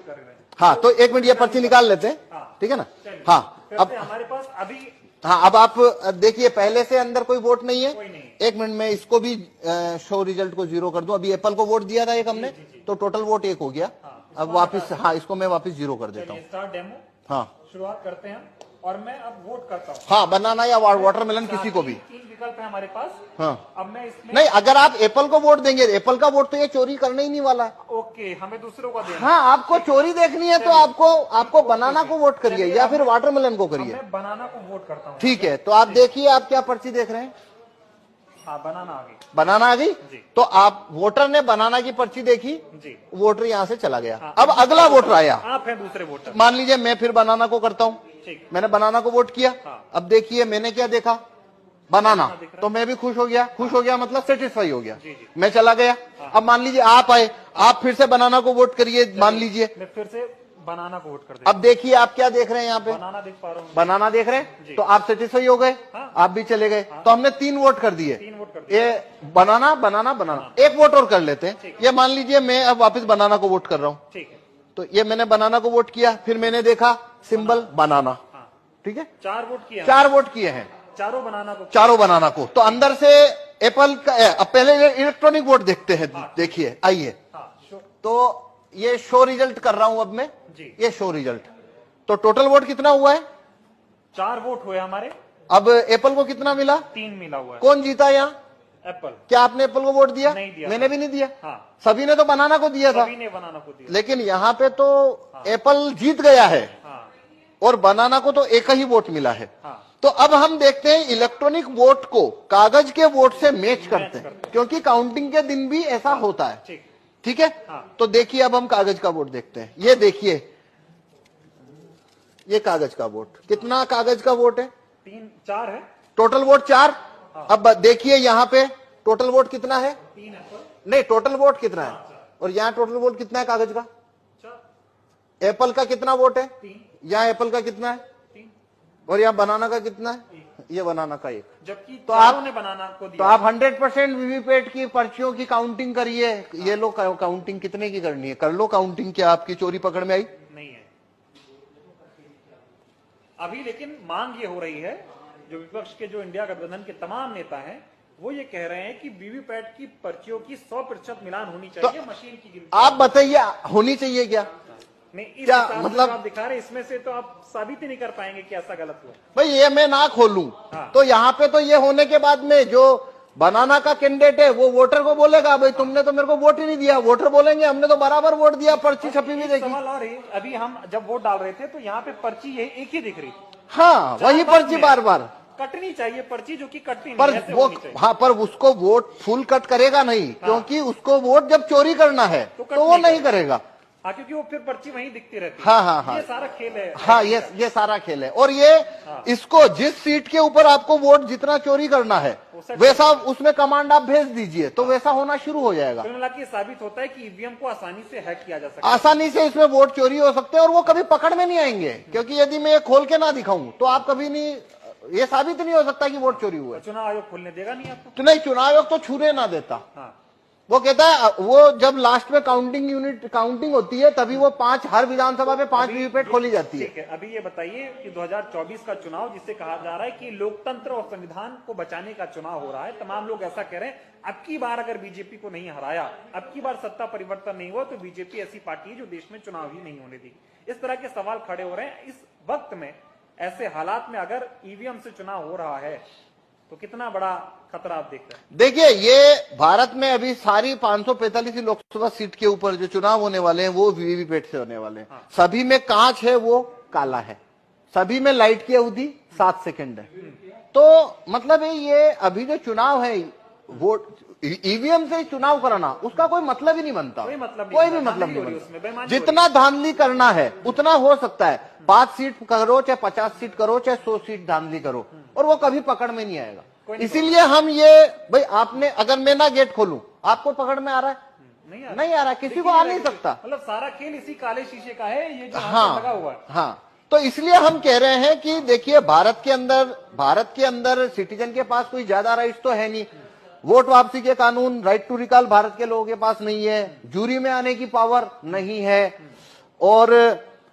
कर रहे हैं। हाँ, तो एक मिनट ये पर्ची निकाल लेते हैं, ठीक है ना। हाँ, अब हमारे पास अभी हाँ, अब आप देखिए पहले से अंदर कोई वोट नहीं है। कोई नहीं। एक मिनट में इसको भी शो रिजल्ट को 0 कर दूं। अभी एप्पल को वोट दिया था एक हमने, तो टोटल वोट 1 हो गया। अब वापस, हाँ, इसको मैं वापस 0 कर देता हूँ। स्टार्ट डेमो, हाँ, शुरुआत करते हैं और मैं अब वोट करता हूँ। हाँ, बनाना या वाटरमेलन किसी को भी। 3 विकल्प है हमारे पास। हाँ, अब मैं इसमें नहीं, अगर आप एप्पल को वोट देंगे, एप्पल का वोट तो ये चोरी करने ही नहीं वाला है। ओके, हमें दूसरों का देना। हाँ, आपको चोरी देखनी है तो आपको बनाना को वोट करिए या फिर वाटरमेलन को करिए। मैं बनाना को वोट करता हूँ। ठीक है, तो आप देखिए आप क्या पर्ची देख रहे हैं। हाँ, बनाना आ गई। बनाना आ गई। जी। तो आप वोटर ने बनाना की पर्ची देखी जी, वोटर यहाँ से चला गया। हाँ, अब अगला वोटर आया। आप हैं दूसरे वोटर। मान लीजिए मैं फिर बनाना को करता हूँ। ठीक, मैंने बनाना को वोट किया। हाँ। अब देखिए मैंने क्या देखा, बनाना, दिख रहा है। तो मैं भी खुश हो गया। खुश हो गया मतलब सेटिस्फाई हो गया। जी, जी। मैं चला गया। अब मान लीजिए आप आए, आप फिर से बनाना को वोट करिए। मान लीजिए मैं फिर से बनाना को वोट कर देता अब देखिए आप क्या देख रहे हैं यहाँ पे, हूँ। बनाना देख पा रहा हूँ। बनाना देख रहे जी। हैं। तो आप सेटिस्फाई हो गए। हाँ। आप भी चले गए। तो हमने 3 वोट कर दिए। 3 वोट कर दिए। ये बनाना बनाना बनाना, एक वोट और कर लेते हैं। ये मान लीजिए मैं अब वापस बनाना को वोट कर रहा हूँ। ठीक है, तो ये मैंने बनाना को वोट किया, फिर मैंने देखा सिंबल बनाना। हाँ। ठीक है, 4 वोट किया। 4 वोट किए हैं, चारों बनाना को। चारों बनाना को। तो अंदर से एप्पल का, अब पहले इलेक्ट्रॉनिक वोट देखते हैं। देखिए आइए, हाँ, तो ये शो रिजल्ट कर रहा हूं अब मैं। जी। ये शो रिजल्ट, तो टोटल वोट कितना हुआ है। 4 वोट हुए हमारे। अब एप्पल को कितना मिला, 3 मिला हुआ है। कौन जीता यहाँ। एप्पल। क्या आपने एप्पल को वोट दिया। नहीं दिया। मैंने भी नहीं दिया। हाँ, सभी ने तो बनाना को दिया था। सभी ने बनाना को दिया। लेकिन यहाँ पे तो एप्पल जीत गया है हाँ, और बनाना को तो एक ही वोट मिला है। हाँ। तो अब हम देखते हैं इलेक्ट्रॉनिक वोट को कागज के वोट से मैच करते हैं, क्योंकि काउंटिंग के दिन भी ऐसा होता है। ठीक, ठीक है। हाँ। तो देखिए अब हम कागज का वोट देखते हैं। ये देखिए, ये कागज का वोट, कितना कागज का वोट है। 4 है। Total vote 4। अब देखिए यहाँ पे टोटल वोट कितना है। 3 एप्पल। नहीं, टोटल वोट कितना है, और यहाँ टोटल वोट कितना है कागज का। 4। एप्पल का कितना वोट है, 3। यहाँ एप्पल का कितना है, 3। और यहाँ बनाना का कितना है, ये बनाना का 1। जबकि तो चारों ने बनाना को तो दिया। आप 100% वीवीपैट की पर्चियों की काउंटिंग करिए। ये लो काउंटिंग कितने की करनी है, कर लो काउंटिंग। क्या आपकी चोरी पकड़ में आई। नहीं है अभी, लेकिन मांग ये हो रही है, जो विपक्ष के, जो इंडिया गठबंधन के तमाम नेता हैं, वो ये कह रहे हैं कि वीवीपैट की पर्चियों की 100% मिलान होनी चाहिए। मशीन की गिनती आप बताइए होनी चाहिए क्या। नहीं, इस क्या हिसाब से मतलब जो आप दिखा रहे हैं, इसमें से तो आप साबित ही नहीं कर पाएंगे कि ऐसा गलत हुआ। भाई, ये मैं ना खोलूं हाँ। तो यहाँ पे तो ये होने के बाद में जो बनाना का कैंडिडेट है वो वोटर को बोलेगा भाई तुमने तो मेरे को वोट ही नहीं दिया। वोटर बोलेंगे हमने तो बराबर वोट दिया, पर्ची छपी हुई देखी। सवाल और है, अभी हम जब वोट डाल रहे थे तो यहाँ पे पर्ची ये एक ही दिख रही थी। हाँ, वही पर्ची बार बार कटनी चाहिए पर्ची, जो कि कटती पर नहीं, ऐसे वो, होनी चाहिए। हाँ, पर उसको वोट फुल कट करेगा नहीं, क्योंकि उसको वोट जब चोरी करना है तो वो नहीं करेगा। हाँ, क्योंकि वो फिर पर्ची वहीं दिखती रहती है। हाँ, हाँ, हाँ, ये सारा खेल है। हाँ, ये सारा खेल है। और ये इसको जिस सीट के ऊपर आपको वोट जितना चोरी करना है वैसा उसमें कमांड आप भेज दीजिए तो वैसा होना शुरू हो जाएगा। कुल मिला के साबित होता है कि ईवीएम को आसानी से हैक किया जा सकता है। आसानी से इसमें वोट चोरी हो सकते हैं और वो कभी पकड़ में नहीं आएंगे, क्योंकि यदि मैं ये खोल के ना दिखाऊं तो आप कभी नहीं, ये साबित नहीं हो सकता कि वोट चोरी हुआ है। चुनाव आयोग खोलने देगा नहीं आपको। तो नहीं, चुनाव आयोग तो छूने ना देता। हाँ, वो कहता है, वो जब लास्ट में काउंटिंग होती है तभी वो 5, हर विधानसभा में 5 वीवीपैट खोली जाती है। ठीक है। अभी ये बताइए कि 2024 का चुनाव, जिसे कहा जा रहा है कि लोकतंत्र और संविधान को बचाने का चुनाव हो रहा है, तमाम लोग ऐसा कह रहे हैं, अब की बार अगर बीजेपी को नहीं हराया, अब की बार सत्ता परिवर्तन नहीं हुआ, तो बीजेपी ऐसी पार्टी है जो देश में चुनाव ही नहीं होने देगी। इस तरह के सवाल खड़े हो रहे हैं। इस वक्त में, ऐसे हालात में अगर ईवीएम से चुनाव हो रहा है तो कितना बड़ा खतरा आप देख रहे हैं। देखिए, ये भारत में अभी सारी 545 लोकसभा सीट के ऊपर जो चुनाव होने वाले हैं वो वीवीपैट से होने वाले हैं। हाँ। सभी में कांच है, वो काला है। सभी में लाइट की अवधि 7 सेकंड है। तो मतलब ये अभी जो चुनाव है, वोट ईवीएम से चुनाव कराना, उसका कोई मतलब ही नहीं बनता। कोई मतलब कोई भी मतलब नहीं उसमें बनता। जितना धांधली करना है उतना हो सकता है। 5 सीट करो चाहे 50 सीट करो चाहे 100 सीट धांधली करो, और वो कभी पकड़ में नहीं आएगा। इसीलिए हम ये, भाई आपने, अगर मैं ना गेट खोलूं आपको पकड़ में आ रहा है, नहीं आ रहा, किसी को आ नहीं सकता। मतलब सारा खेल इसी काले शीशे का है, ये जो हाँ, लगा हुआ है। हाँ, तो इसलिए हम कह रहे हैं कि देखिए, भारत के अंदर सिटीजन के पास कोई ज्यादा राइट्स तो है नहीं। वोट वापसी के कानून, राइट टू रिकॉल भारत के लोगों के पास नहीं है। जूरी में आने की पावर नहीं है। और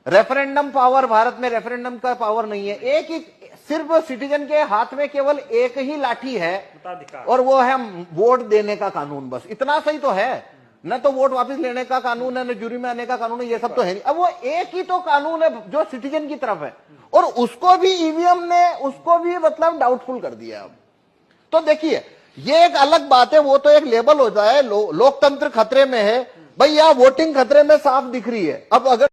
रेफरेंडम पावर, भारत में रेफरेंडम का पावर नहीं है। एक ही सिर्फ सिटीजन के हाथ में केवल एक ही लाठी है मताधिकार। और वो है वोट देने का कानून। बस इतना सही तो है, न तो वोट वापस लेने का कानून है, न जूरी में आने का कानून है, ये सब तो है नहीं। अब वो एक ही तो कानून है जो सिटीजन की तरफ है, और उसको भी ईवीएम ने उसको भी मतलब डाउटफुल कर दिया। अब तो देखिए ये एक अलग बात है, वो तो एक लेबल हो जाए लोकतंत्र खतरे में है। भाई यहाँ वोटिंग खतरे में साफ दिख रही है। अब अगर